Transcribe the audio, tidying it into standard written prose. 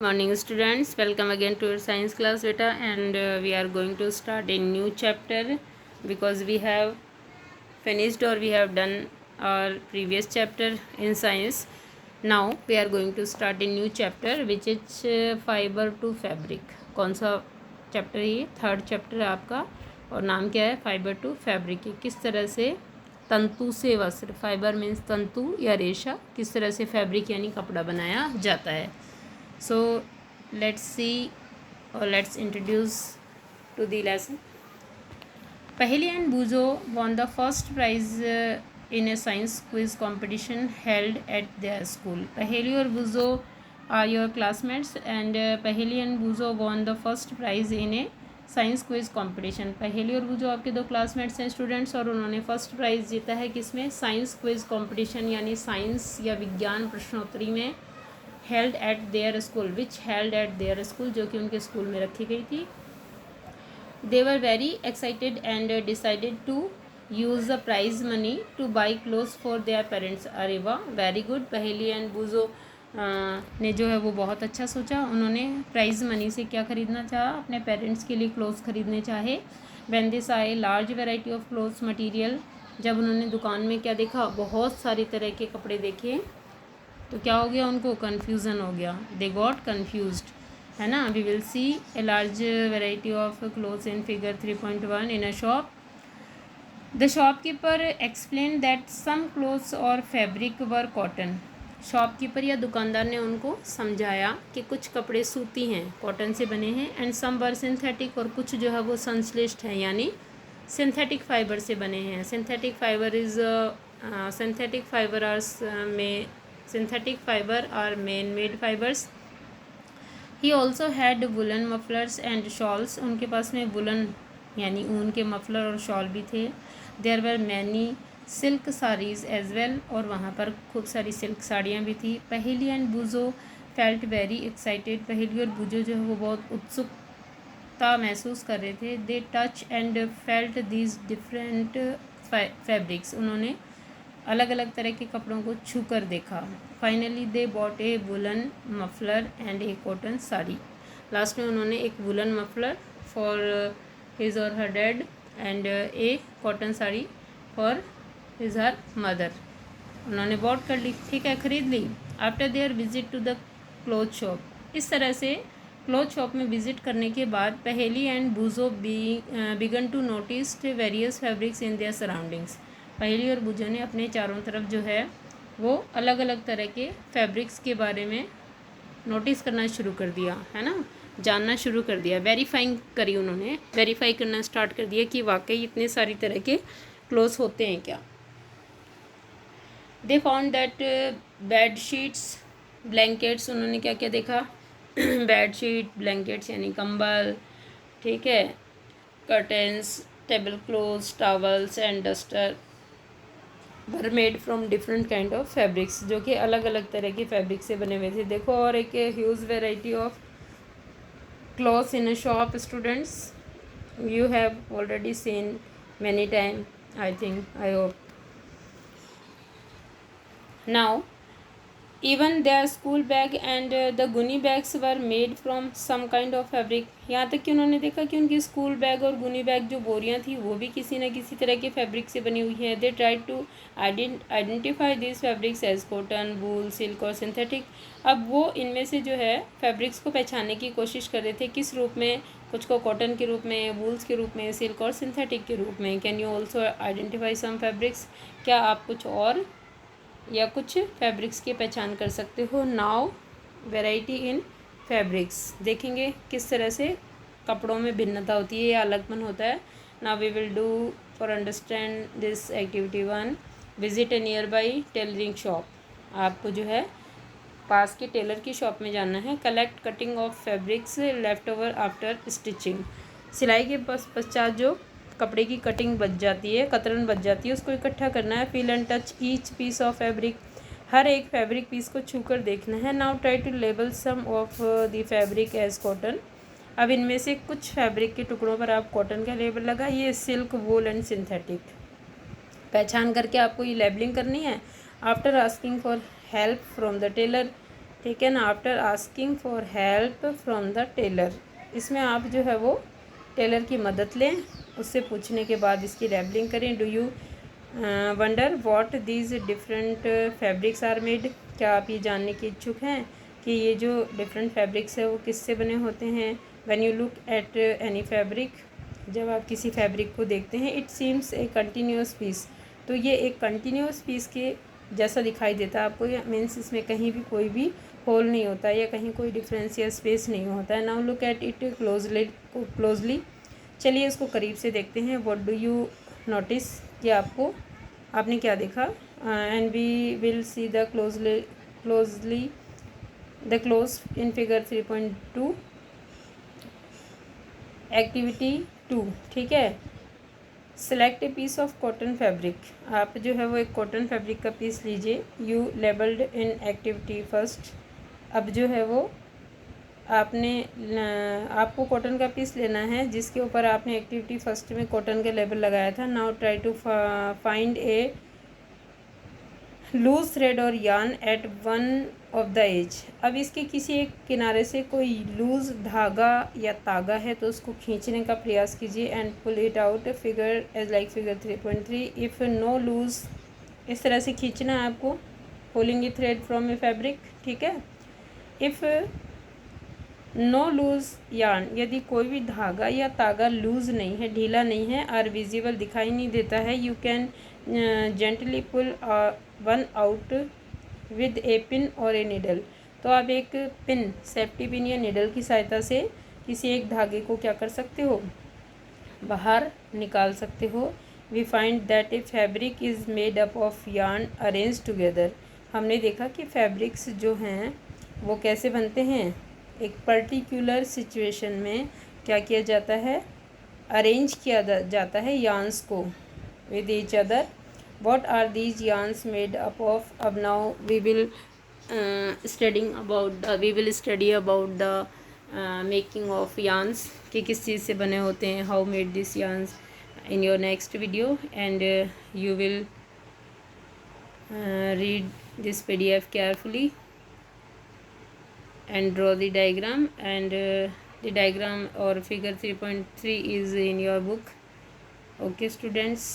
Morning students, welcome again to your science class beta, and we are going to start a new chapter because we have finished or we have done our previous chapter in science. Now we are going to start a new chapter which is fiber to fabric. कौन सा chapter है ये? Third chapter है आपका और नाम क्या है? Fibre to fabric. किस तरह से तंतु से वस्त्र, फाइबर मीन्स तंतु या रेशा, किस तरह से फैब्रिक यानी कपड़ा बनाया जाता है। So let's see or let's introduce to the lesson. Paheli and Buzo won the first prize in a science quiz competition held at their school. Paheli और Buzo are your classmates and Paheli and Buzo won the first prize in a science quiz competition. पहेली और बुजो आपके दो classmates हैं students, और उन्होंने first prize जीता है किसमें? साइंस क्विज कंपटीशन यानी साइंस या विज्ञान प्रश्नोत्तरी में। Held at their school, which held at their school, जो कि उनके स्कूल में रखी गई थी। They were very excited and decided to use the prize money to buy clothes for their parents. अरे वाह, very good. Paheli and Bujho ने जो है वो बहुत अच्छा सोचा। उन्होंने प्राइज़ मनी से क्या ख़रीदना चाहा? अपने पेरेंट्स के लिए क्लोथ्स ख़रीदने चाहे। When they saw a large variety of clothes material, जब उन्होंने दुकान में क्या देखा? बहुत सारी तरह के कपड़े देखे, तो क्या हो गया? उनको कन्फ्यूज़न हो गया। दे गॉट कन्फ्यूज्ड, है ना। We will see a large variety of clothes in figure 3.1 in a shop. The shopkeeper explain that some clothes or fabric were cotton. Shopkeeper या दुकानदार ने उनको समझाया कि कुछ कपड़े सूती हैं, कॉटन से बने हैं, एंड सम वर सिंथेटिक, और कुछ जो है वो संश्लिष्ट हैं यानी सिंथेटिक फाइबर से बने हैं। Synthetic fibre is synthetic fibre are man made fibres. He also had woollen mufflers and shawls, उनके पास में वुलन यानी ऊन के मफलर और शॉल भी थे। There were many silk saris as well, और वहाँ पर खूब सारी सिल्क साड़ियाँ भी थी। पहेली एंड बुजो फेल्ट वेरी एक्साइटेड, पहेली और बुजो जो है वो बहुत उत्सुकता महसूस कर रहे थे। They touch and felt these different fabrics, उन्होंने अलग अलग तरह के कपड़ों को छू कर देखा। Finally they bought a woollen muffler and a cotton sari, last में उन्होंने एक वुलन मफलर फॉर हिज और her dad and a cotton sari for his her mother, उन्होंने बॉट कर ली, ठीक है, ख़रीद ली। After their visit to the cloth shop, इस तरह से क्लोथ शॉप में विज़िट करने के बाद Paheli and Bujho began to notice various fabrics in their surroundings. Paheli और बुजो ने अपने चारों तरफ जो है वो अलग अलग तरह के फैब्रिक्स के बारे में नोटिस करना शुरू कर दिया, है ना, जानना शुरू कर दिया। वेरीफाइंग करी, उन्होंने वेरीफाई करना स्टार्ट कर दिया कि वाकई इतने सारी तरह के क्लोथ्स होते हैं क्या। They found that bed sheets blankets, उन्होंने क्या क्या देखा? बेड शीट, ब्लैंकेट्स यानी कंबल, ठीक है, curtains, table clothes, towels and duster were made from different kind of fabrics, जो कि अलग अलग तरह की फैब्रिक से बने हुए थे। देखो, और एक huge variety of clothes in a shop students, you have already seen many time, I hope. Now even their school bag and the गुनी bags were made from some kind of fabric, यहाँ तक कि उन्होंने देखा कि उनकी school bag और गुनी बैग जो बोरियाँ थी वो भी किसी न किसी तरह के फैब्रिक से बनी हुई है। They try to identify this fabrics as cotton, wool, silk और सिंथेटिक। अब वो इनमें से जो है फैब्रिक्स को पहचानने की कोशिश कर रहे थे, किस रूप में? कुछ को कॉटन के रूप में, वूल्स के रूप में, सिल्क और सिंथेटिक के रूप में। Can you also identify some fabrics, क्या आप कुछ और या कुछ फैब्रिक्स की पहचान कर सकते हो? नाउ वैरायटी इन फैब्रिक्स, देखेंगे किस तरह से कपड़ों में भिन्नता होती है या अलगपन होता है। Now we will do for understand this activity 1, visit a nearby tailoring shop. आपको जो है पास के टेलर की शॉप में जाना है। Collect cutting of fabrics left over after stitching, सिलाई के पश्चात जो कपड़े की कटिंग बच जाती है, कतरन बच जाती है, उसको इकट्ठा करना है। Feel and touch each piece of fabric, हर एक फैब्रिक पीस को छूकर देखना है। Now try to label some of the fabric as cotton, अब इनमें से कुछ फैब्रिक के टुकड़ों पर आप कॉटन का लेबल लगाइए। सिल्क, वूल एंड सिंथेटिक, पहचान करके आपको ये लेबलिंग करनी है। After asking for help from the tailor, ठीक है ना। After asking for help from the tailor, इसमें आप जो है वो टेलर की मदद लें, उससे पूछने के बाद इसकी लेबलिंग करें। Do you wonder what these different fabrics are made, क्या आप ये जानने के इच्छुक हैं कि ये जो डिफरेंट फैब्रिक्स है वो किससे बने होते हैं। When you look at any fabric, जब आप किसी फैब्रिक को देखते हैं, it seems a continuous piece, तो ये एक कंटिन्यूस पीस के जैसा दिखाई देता है आपको। ये मीन्स इसमें कहीं भी कोई भी होल नहीं होता या कहीं कोई डिफरेंस या स्पेस नहीं होता है। Now look at it closely, चलिए इसको करीब से देखते हैं। व्हाट डू यू नोटिस, कि आपने क्या देखा। And we will see the closely the close in figure 3.2 activity 2, ठीक है। Select a piece of cotton fabric, आप जो है वो एक कॉटन फैब्रिक का पीस लीजिए। You labelled in activity first, अब जो है वो आपको कॉटन का पीस लेना है जिसके ऊपर आपने एक्टिविटी फर्स्ट में कॉटन का लेबल लगाया था। Now try to find a loose thread और yarn at one of the edge, अब इसके किसी एक किनारे से कोई लूज धागा या तागा है तो उसको खींचने का प्रयास कीजिए। And pull it out figure as like figure 3.3। If no loose, इस तरह से खींचना है आपको, pulling a thread from a fabric, ठीक है। इफ़ नो लूज यार्न, यदि कोई भी धागा या तागा लूज नहीं है, ढीला नहीं है, और विजिबल दिखाई नहीं देता है, you can gently pull one out with a pin और ए निडल, तो आप एक पिन, सेफ्टी पिन या निडल की सहायता से किसी एक धागे को क्या कर सकते हो, बाहर निकाल सकते हो। We find that a fabric is made up of yarn arrange together, हमने देखा कि फैब्रिक्स जो हैं वो कैसे बनते हैं, एक पर्टिकुलर सिचुएशन में क्या किया जाता है, अरेंज किया जाता है यार्न्स को with each other. What are these yarns made up of? अब now we will study about the making of yarns, कि किस चीज़ से बने होते हैं, how made these yarns in your next video, and you will read this PDF carefully and draw the diagram, and the diagram or figure 3.3 is in your book. Okay students,